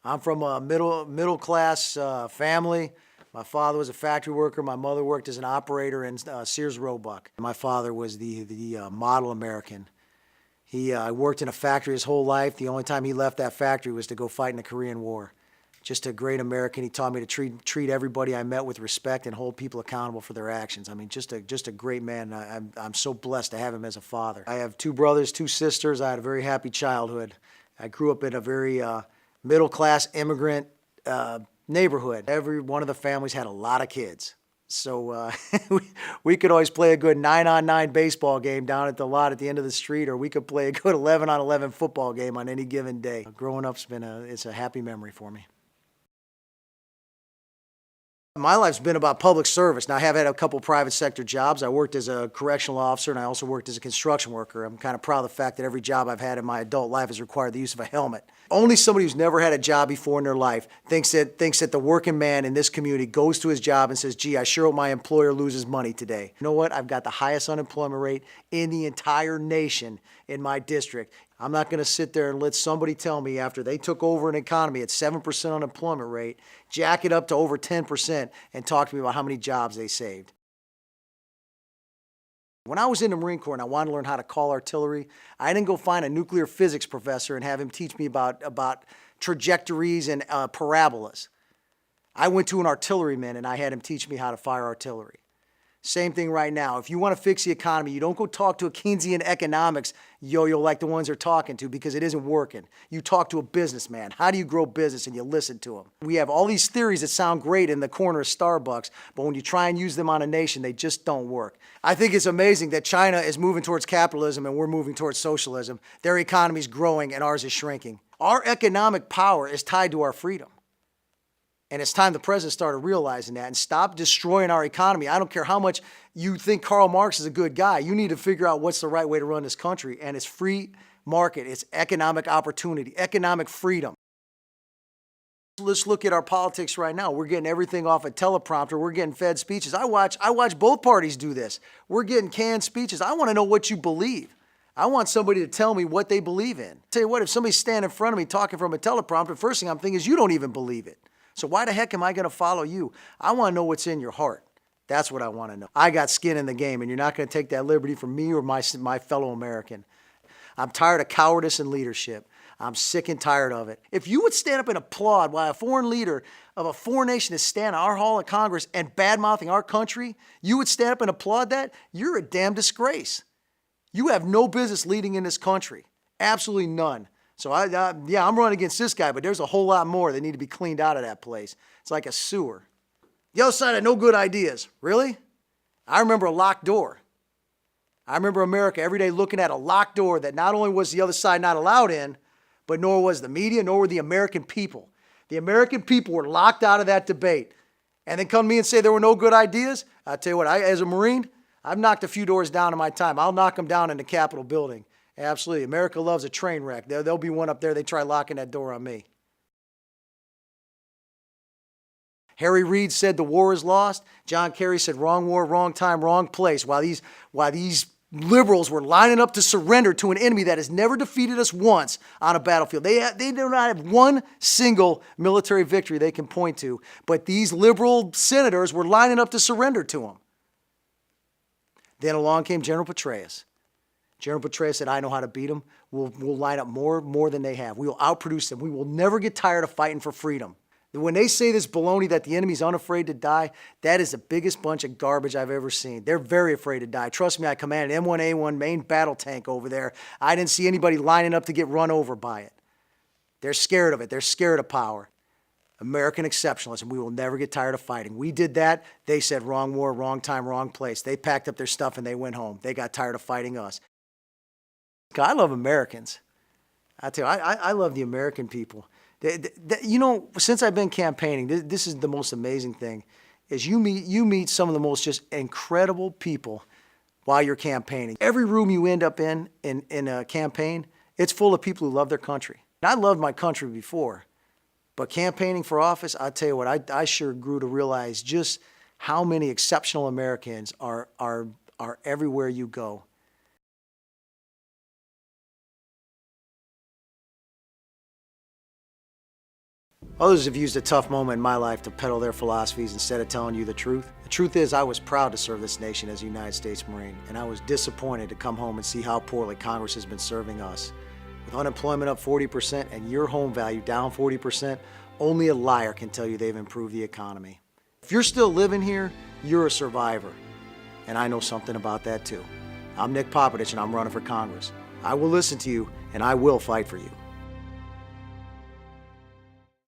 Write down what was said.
I'm from a middle class family. My father was a factory worker. My mother worked as an operator in Sears Roebuck. My father was the model American. He worked in a factory his whole life. The only time he left that factory was to go fight in the Korean War. Just a great American. He taught me to treat everybody I met with respect and hold people accountable for their actions. I mean, just a great man. I'm so blessed to have him as a father. I have two brothers, two sisters. I had a very happy childhood. I grew up in a very middle-class immigrant neighborhood. Every one of the families had a lot of kids. So we could always play a good 9-on-9 baseball game down at the lot at the end of the street, or we could play a good 11-on-11 football game on any given day. Growing up's been it's a happy memory for me. My life's been about public service. Now, I have had a couple private sector jobs. I worked as a correctional officer, and I also worked as a construction worker. I'm kind of proud of the fact that every job I've had in my adult life has required the use of a helmet. Only somebody who's never had a job before in their life thinks that the working man in this community goes to his job and says, gee, I sure hope my employer loses money today. You know what? I've got the highest unemployment rate in the entire nation in my district. I'm not going to sit there and let somebody tell me after they took over an economy at 7% unemployment rate, jack it up to over 10% and talk to me about how many jobs they saved. When I was in the Marine Corps and I wanted to learn how to call artillery, I didn't go find a nuclear physics professor and have him teach me about trajectories and parabolas. I went to an artilleryman and I had him teach me how to fire artillery. Same thing right now. If you want to fix the economy, you don't go talk to a Keynesian economics yo-yo like the ones they're talking to, because it isn't working. You talk to a businessman. How do you grow business? And you listen to them. We have all these theories that sound great in the corner of Starbucks, but when you try and use them on a nation, they just don't work. I think it's amazing that China is moving towards capitalism and we're moving towards socialism. Their economy is growing and ours is shrinking. Our economic power is tied to our freedom. And it's time the president started realizing that and stop destroying our economy. I don't care how much you think Karl Marx is a good guy. You need to figure out what's the right way to run this country. And it's free market. It's economic opportunity, economic freedom. Let's look at our politics right now. We're getting everything off a teleprompter. We're getting fed speeches. I watch both parties do this. We're getting canned speeches. I want to know what you believe. I want somebody to tell me what they believe in. Tell you what, if somebody's standing in front of me talking from a teleprompter, first thing I'm thinking is you don't even believe it. So why the heck am I going to follow you? I want to know what's in your heart. That's what I want to know. I got skin in the game, and you're not going to take that liberty from me or my fellow American. I'm tired of cowardice and leadership. I'm sick and tired of it. If you would stand up and applaud while a foreign leader of a foreign nation is standing in our hall of Congress and bad-mouthing our country, you would stand up and applaud that? You're a damn disgrace. You have no business leading in this country. Absolutely none. So yeah, I'm running against this guy, but there's a whole lot more that need to be cleaned out of that place. It's like a sewer. The other side had no good ideas. Really? I remember a locked door. I remember America every day looking at a locked door that not only was the other side not allowed in, but nor was the media, nor were the American people. The American people were locked out of that debate. And then come to me and say there were no good ideas? I'll tell you what, as a Marine, I've knocked a few doors down in my time. I'll knock them down in the Capitol building. Absolutely. America loves a train wreck. There'll be one up there. They try locking that door on me. Harry Reid said the war is lost. John Kerry said wrong war, wrong time, wrong place. While these liberals were lining up to surrender to an enemy that has never defeated us once on a battlefield. They do not have one single military victory they can point to. But these liberal senators were lining up to surrender to them. Then along came General Petraeus. General Petraeus said, I know how to beat them. We'll line up more than they have. We will outproduce them. We will never get tired of fighting for freedom. When they say this baloney that the enemy's unafraid to die, that is the biggest bunch of garbage I've ever seen. They're very afraid to die. Trust me, I command an M1A1 main battle tank over there. I didn't see anybody lining up to get run over by it. They're scared of it. They're scared of power. American exceptionalism. We will never get tired of fighting. We did that. They said wrong war, wrong time, wrong place. They packed up their stuff and they went home. They got tired of fighting us. I love Americans. I tell you, I love the American people. You know, since I've been campaigning, this is the most amazing thing, is you meet some of the most just incredible people while you're campaigning. Every room you end up in a campaign, it's full of people who love their country. And I loved my country before, but campaigning for office, I tell you what, I sure grew to realize just how many exceptional Americans are everywhere you go. Others have used a tough moment in my life to peddle their philosophies instead of telling you the truth. The truth is, I was proud to serve this nation as a United States Marine, and I was disappointed to come home and see how poorly Congress has been serving us. With unemployment up 40% and your home value down 40%, only a liar can tell you they've improved the economy. If you're still living here, you're a survivor. And I know something about that too. I'm Nick Popovich and I'm running for Congress. I will listen to you and I will fight for you.